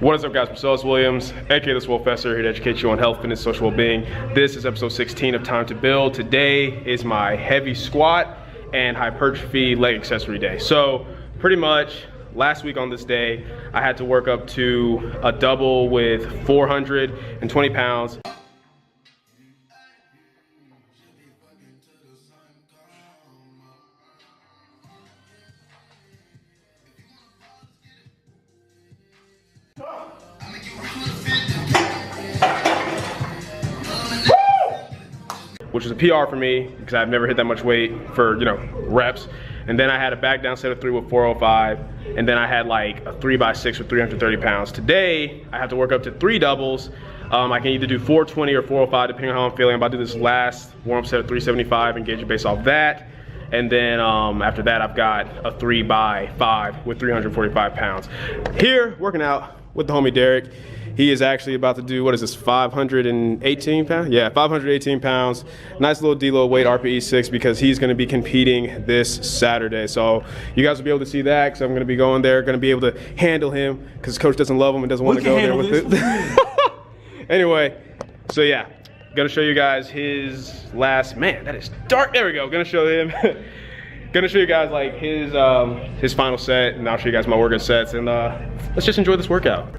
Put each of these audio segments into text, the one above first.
What is up, guys? I'm Celeste Williams, aka TheSwolefessor, here to educate you on health, fitness, social well-being. This is episode 16 of Time to Build. Today is my heavy squat and hypertrophy leg accessory day. So pretty much last week on this day, I had to work up to a double with 420 pounds. Which was a PR for me because I've never hit that much weight for, reps. And then I had a back down set of 3 with 405. And then I had like a 3x6 with 330 pounds. Today, I have to work up to 3 doubles. I can either do 420 or 405 depending on how I'm feeling. I'm about to do this last warm-up set of 375 and gauge it based off that. And then after that, I've got a 3x5 with 345 pounds. Here, working out with the homie Derek. He is actually about to do, 518 pounds? Yeah, 518 pounds. Nice little deload weight, RPE 6, because he's gonna be competing this Saturday. So you guys will be able to see that, because I'm gonna be going there, gonna be able to handle him, because his coach doesn't love him and doesn't want to go there with it. Anyway, so yeah, gonna show you guys his last, man, that is dark. There we go, gonna show him. Gonna show you guys like his final set, and I'll show you guys my workout sets, and let's just enjoy this workout.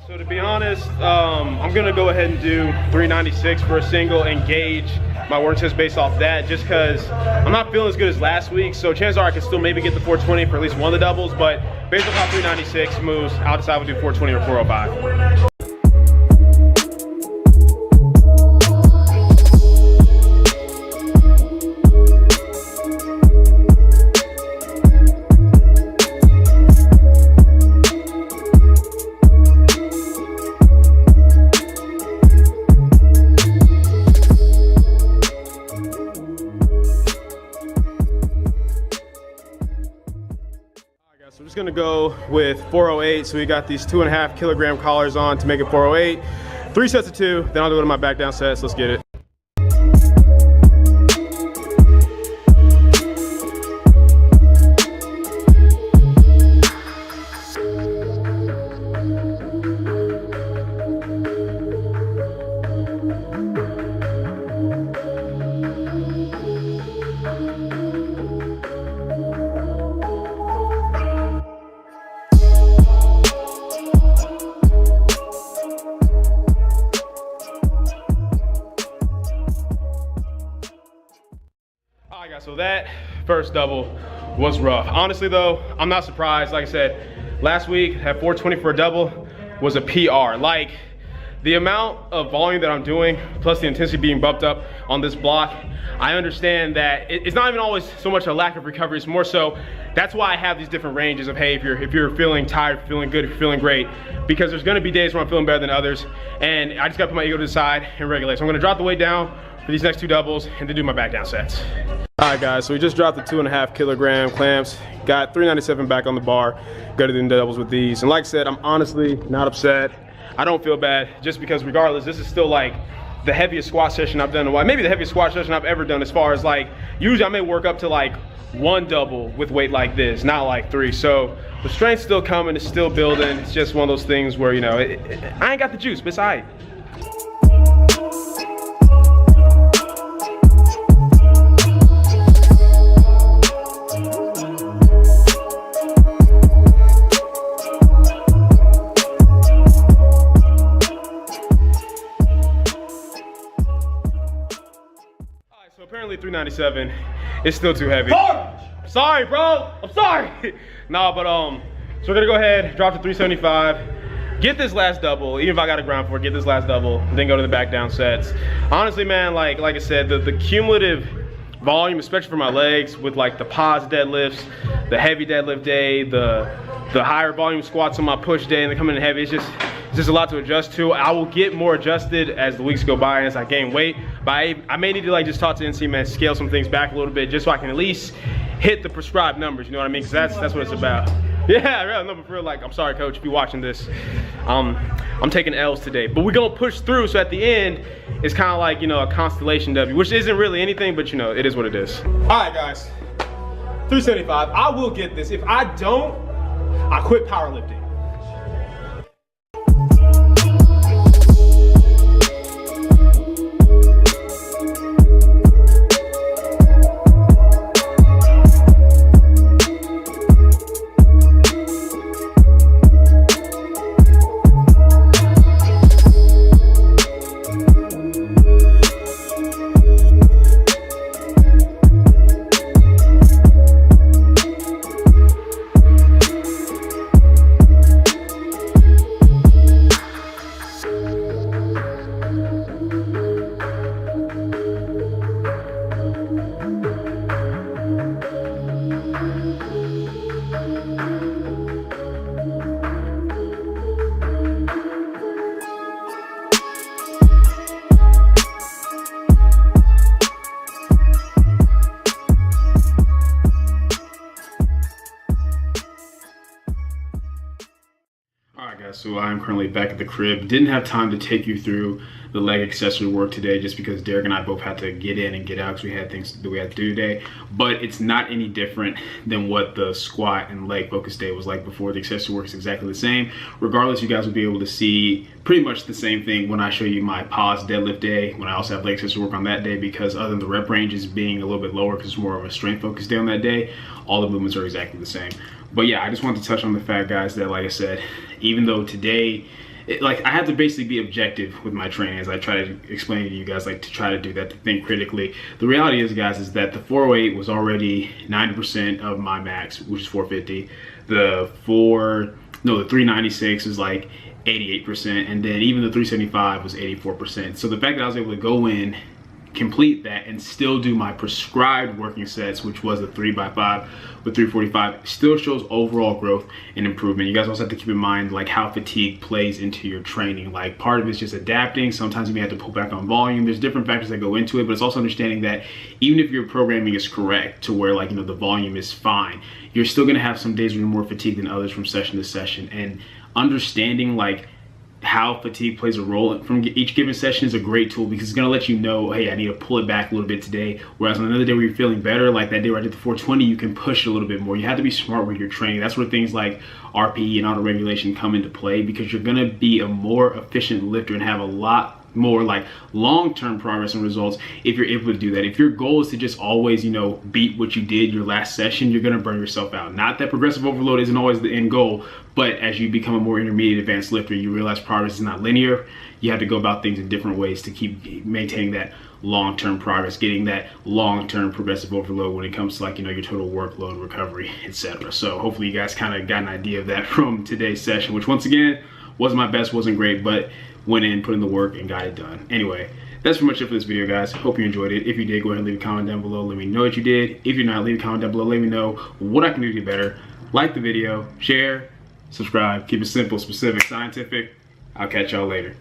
So to be honest, I'm gonna go ahead and do 396 for a single and gauge my work test based off that, just because I'm not feeling as good as last week. So chances are I can still maybe get the 420 for at least one of the doubles, but based on how 396 moves, I'll decide we'll do 420 or 405. So we're just gonna go with 408. So we got these 2.5 kilogram collars on to make it 408. 3 sets of 2, then I'll do it in my back down sets. Let's get it. So that first double was rough. Honestly though, I'm not surprised. Like I said, last week at 420 for a double was a PR. Like the amount of volume that I'm doing, plus the intensity being bumped up on this block, I understand that it's not even always so much a lack of recovery, it's more so, that's why I have these different ranges of, hey, if you're feeling tired, feeling good, if you're feeling great, because there's gonna be days where I'm feeling better than others, and I just gotta put my ego to the side and regulate. So I'm gonna drop the weight down for these next 2 doubles and then do my back down sets. All right guys, so we just dropped the 2.5 kilogram clamps, got 397 back on the bar, got to do doubles with these. And like I said, I'm honestly not upset. I don't feel bad, just because regardless, this is still like the heaviest squat session I've done in a while. Maybe the heaviest squat session I've ever done, as far as like, usually I may work up to like 1 double with weight like this, not like 3. So the strength's still coming, it's still building. It's just one of those things where, I ain't got the juice, but it's all right. So apparently 397 is still too heavy. Sorry, bro. I'm sorry. Nah, but so we're gonna go ahead, drop to 375. get this last double, even if I got a ground for it, get this last double, then go to the back down sets. Honestly, man, like I said, the cumulative volume, especially for my legs, with like the pause deadlifts, the heavy deadlift day, the higher volume squats on my push day, and they come in heavy, it's just a lot to adjust to. I will get more adjusted as the weeks go by and as I gain weight, but I may need to like just talk to NC, man, scale some things back a little bit just so I can at least hit the prescribed numbers, you know what I mean? Because that's what it's about. Yeah, really, no, but for real, like, I'm sorry, coach, if you're watching this. I'm taking L's today, but we're gonna push through, so at the end, it's kind of like, you know, a constellation W, which isn't really anything, but you know, it is what it is. All right, guys, 375, I will get this. If I don't, I quit powerlifting. So I'm currently back at the crib. Didn't have time to take you through the leg accessory work today just because Derek and I both had to get in and get out because we had things that we had to do today. But it's not any different than what the squat and leg focus day was like before. The accessory work is exactly the same. Regardless, you guys will be able to see pretty much the same thing when I show you my pause deadlift day, when I also have leg accessory work on that day, because other than the rep ranges being a little bit lower because it's more of a strength focus day on that day, all the movements are exactly the same. But yeah, I just wanted to touch on the fact, guys, that like I said, even though today, like I have to basically be objective with my training as I try to explain to you guys, like to try to do that, to think critically. The reality is, guys, is that the 408 was already 90% of my max, which is 450. The 396 is like 88%, and then even the 375 was 84%. So the fact that I was able to go in, complete that, and still do my prescribed working sets, which was a 3x5 with 345, still shows overall growth and improvement. You guys also have to keep in mind like how fatigue plays into your training. Like part of it's just adapting. Sometimes you may have to pull back on volume. There's different factors that go into it, but it's also understanding that even if your programming is correct to where like, you know, the volume is fine, you're still gonna have some days where you're more fatigued than others from session to session. And understanding like how fatigue plays a role from each given session is a great tool, because it's going to let you know, hey, I need to pull it back a little bit today. Whereas on another day where you're feeling better, like that day where I did the 420, you can push a little bit more. You have to be smart with your training. That's where things like RPE and autoregulation come into play, because you're going to be a more efficient lifter and have a lot more like long-term progress and results if you're able to do that. If your goal is to just always, you know, beat what you did your last session, you're going to burn yourself out. Not that progressive overload isn't always the end goal, but as you become a more intermediate advanced lifter, you realize progress is not linear. You have to go about things in different ways to keep maintaining that long-term progress, getting that long-term progressive overload when it comes to like, you know, your total workload, recovery, etc. So hopefully you guys kind of got an idea of that from today's session, which once again wasn't my best, wasn't great, but went in, put in the work, and got it done. Anyway, that's pretty much it for this video, guys. Hope you enjoyed it. If you did, go ahead and leave a comment down below. Let me know what you did. If you're not, leave a comment down below. Let me know what I can do to get better. Like the video, share, subscribe. Keep it simple, specific, scientific. I'll catch y'all later.